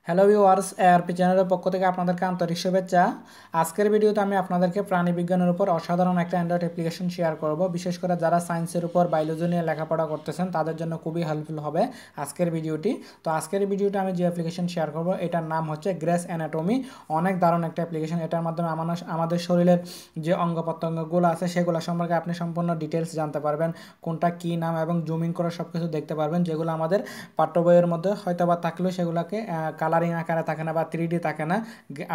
Hello viewers, ARP চ্যানেলের পক্ষ থেকে আপনাদেরকে আন্তরিক শুভেচ্ছা। আজকের ভিডিওতে আমি আপনাদেরকে প্রাণীবিজ্ঞানের উপর অসাধারণ একটা অ্যান্ড্রয়েড অ্যাপ্লিকেশন শেয়ার করব। বিশেষ করে যারা সায়েন্সের উপর বায়োলজি নিয়ে লেখাপড়া করতেছেন তাদের জন্য খুবই হেল্পফুল হবে আজকের ভিডিওটি। তো আজকের ভিডিওতে আমি যে অ্যাপ্লিকেশন শেয়ার করব এটার নাম হচ্ছে গ্রেস অ্যানাটমি। অনেক দারুণ একটা অ্যাপ্লিকেশন। এটার মাধ্যমে আমাদের শরীরের যে অঙ্গ প্রত্যঙ্গগুলো আছে সেগুলো সম্পর্কে আপনি সম্পূর্ণ ডিটেলস জানতে পারবেন, কোনটা কী নাম, এবং জুমিং করে সব কিছু দেখতে পারবেন, যেগুলো আমাদের পাঠ্য বইয়ের মধ্যে হয়তো বা থাকলেও সেগুলোকে কালারিং আকারে থাকে না বা 3D থাকে না,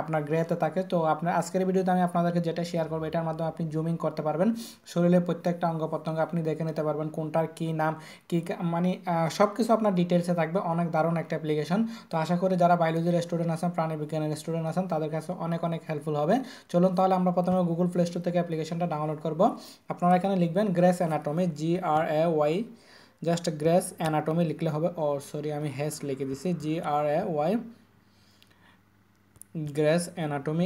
আপনার গ্রেতে থাকে। তো আপনার আজকের ভিডিওতে আমি আপনাদেরকে যেটা শেয়ার করবো এটার মাধ্যমে আপনি জুমিং করতে পারবেন, শরীরের প্রত্যেকটা অঙ্গ প্রত্যঙ্গ আপনি দেখে নিতে পারবেন, কোনটার কী নাম কী মানে সব কিছু আপনার ডিটেলসে থাকবে। অনেক দারুণ একটা অ্যাপ্লিকেশন। তো আশা করি যারা বায়োলজির স্টুডেন্ট আছেন, প্রাণীবিজ্ঞানের স্টুডেন্ট আছেন, তাদের কাছে অনেক অনেক হেল্পফুল হবে। চলুন তাহলে আমরা প্রথমে গুগল প্লে স্টোর থেকে অ্যাপ্লিকেশনটা ডাউনলোড করব। আপনারা এখানে লিখবেন grace anatomy, GRAY, just grace anatomy লিখলে হবে। ও সরি, আমি হ্যাশ লিখে দিছি, GRAY, grace anatomy,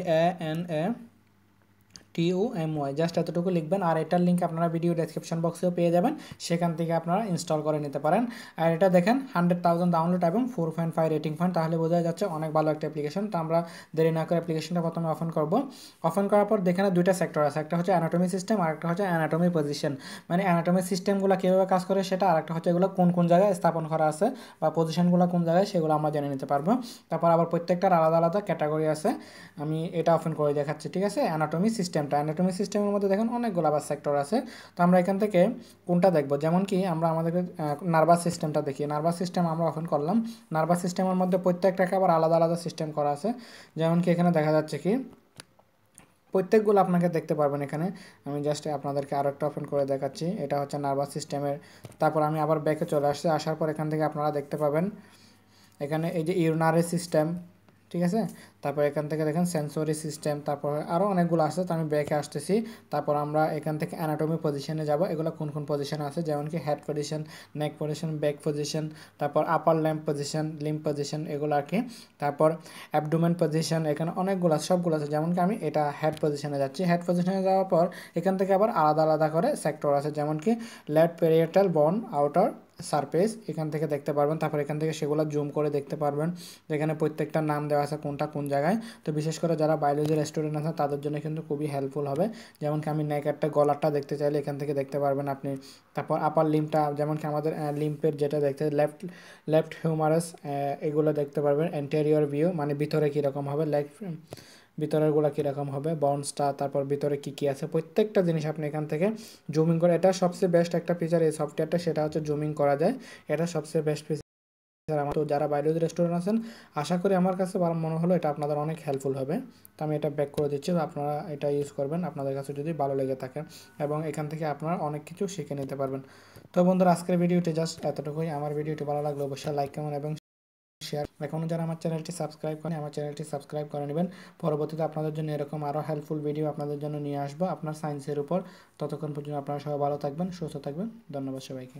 ANATOMY, just এতটুকু লিখবেন। আর এটার লিঙ্ক আপনারা ভিডিও ডেসক্রিপশন বক্সেও পেয়ে যাবেন, সেখান থেকে আপনারা ইনস্টল করে নিতে পারেন। আর এটা দেখেন 100,000 ডাউনলোড এবং 4.5 রেটিং পয়েন্ট, তাহলে বোঝা যাচ্ছে অনেক ভালো একটা অ্যাপ্লিকেশন। তো আমরা দেরি না করে অ্যাপ্লিকেশনটা প্রথমে ওপেন করব। ওপেন করার পর দেখেন দুইটা সেক্টর আছে, একটা হচ্ছে অ্যানাটমি সিস্টেম আর একটা হচ্ছে অ্যানাটমি পজিশন। মানে অ্যানাটমি সিস্টেমগুলো কীভাবে কাজ করে সেটা, আর একটা হচ্ছে এগুলো কোন কোন জায়গায় স্থাপন করা আছে বা পজিশনগুলো কোন জায়গায় সেগুলো আমরা জেনে নিতে পারবো। তারপর আবার প্রত্যেকটার আলাদা আলাদা ক্যাটাগরি আছে, আমি এটা ওপেন করে দেখাচ্ছি। ঠিক আছে, অ্যানাটমি সিস্টেমের মধ্যে দেখেন অনেকগুলো আবার সেক্টর আছে। তো আমরা এখান থেকে কোনটা দেখব, যেমন কি আমরা আমাদের নার্ভাস সিস্টেমটা দেখি। নার্ভাস সিস্টেম আমরা ওপেন করলাম। নার্ভাস সিস্টেমের মধ্যে প্রত্যেকটাকে আবার আলাদা আলাদা সিস্টেম করা আছে। যেমন কি এখানে দেখা যাচ্ছে কি প্রত্যেকগুলো আপনাকে দেখতে পারবেন এখানে। আমি জাস্ট আপনাদেরকে আরও একটা ওপেন করে দেখাচ্ছি। এটা হচ্ছে নার্ভাস সিস্টেমের। তারপর আমি আবার ব্যাকে চলে আসছি, আসার পর এখান থেকে আপনারা দেখতে পাবেন এখানে এই যে ইউরিনারি সিস্টেম, ঠিক আছে। তারপর এখান থেকে দেখেন সেন্সরি সিস্টেম, তারপর আরও অনেকগুলো আছে। তো আমি ব্যাকে আসতেছি। তারপর আমরা এখান থেকে অ্যানাটমি পজিশনে যাব। এগুলো কোন কোন পজিশনে আছে, যেমন কি হেড পজিশন, নেক পজিশন, ব্যাক পজিশন, তারপর আপার ল্যাম্প পজিশন, লিম্ব পজিশন, এগুলো আর কি। তারপর অ্যাবডোমেন পজিশন, এখানে অনেকগুলো সবগুলো আছে। যেমন কি আমি এটা হেড পজিশনে যাচ্ছি। হেড পজিশনে যাওয়ার পর এখান থেকে আবার আলাদা আলাদা করে সেক্টর আছে, যেমন কি লেফট পেরিয়েটাল বোন, আউটার সারফেস, এখান থেকে দেখতে পারবেন। তারপর এখান থেকে সেগুলো জুম করে দেখতে পারবেন, যেখানে প্রত্যেকটা নাম দেওয়া আছে কোনটা কোন জায়গায়। তো বিশেষ করে যারা বায়োলজির স্টুডেন্ট আছে তাদের জন্য কিন্তু খুবই হেল্পফুল হবে। যেমন কি আমি নেকেরটা গলারটা দেখতে চাইলে এখান থেকে দেখতে পারবেন আপনি। তারপর আপার লিম্বটা, যেমন কি আমাদের লিম্পের যেটা দেখতে লেফট হিউমারাস, এগুলো দেখতে পারবেন। এন্টেরিয়র ভিউ মানে ভিতরে কীরকম হবে, ভিতরেরগুলো কীরকম হবে, বাউন্সটা, তারপর ভিতরে কী কী আছে প্রত্যেকটা জিনিস আপনি এখান থেকে জুমিং করে। এটা সবচেয়ে বেস্ট একটা ফিচার এই সফটওয়্যারটা, সেটা হচ্ছে জুমিং করা যায়। এটা সবচেয়ে বেস্ট ফিচার। আমার তো যারা বায়োলজি রেস্টুরেন্ট আছেন, আশা করি আমার কাছে মনে হলো এটা আপনাদের অনেক হেল্পফুল হবে। তো আমি এটা ব্যাক করে দিচ্ছি, আপনারা এটা ইউজ করবেন আপনাদের কাছে যদি ভালো লেগে থাকে, এবং এখান থেকে আপনারা অনেক কিছু শিখে নিতে পারবেন। তো বন্ধুরা, আজকের ভিডিওটি জাস্ট এতটুকুই। আমার ভিডিওটি ভালো লাগলে অবশ্যই লাইক, কমেন্ট এবং শেয়ার। এখনও যারা আমার চ্যানেলটি সাবস্ক্রাইব করেন, আমার চ্যানেলটি সাবস্ক্রাইব করে নেবেন। পরবর্তীতে আপনাদের জন্য এরকম আরও হেল্পফুল ভিডিও আপনাদের জন্য নিয়ে আসবো আপনার সায়েন্সের উপর। ততক্ষণ পর্যন্ত আপনারা সবাই ভালো থাকবেন, সুস্থ থাকবেন। ধন্যবাদ সবাইকে।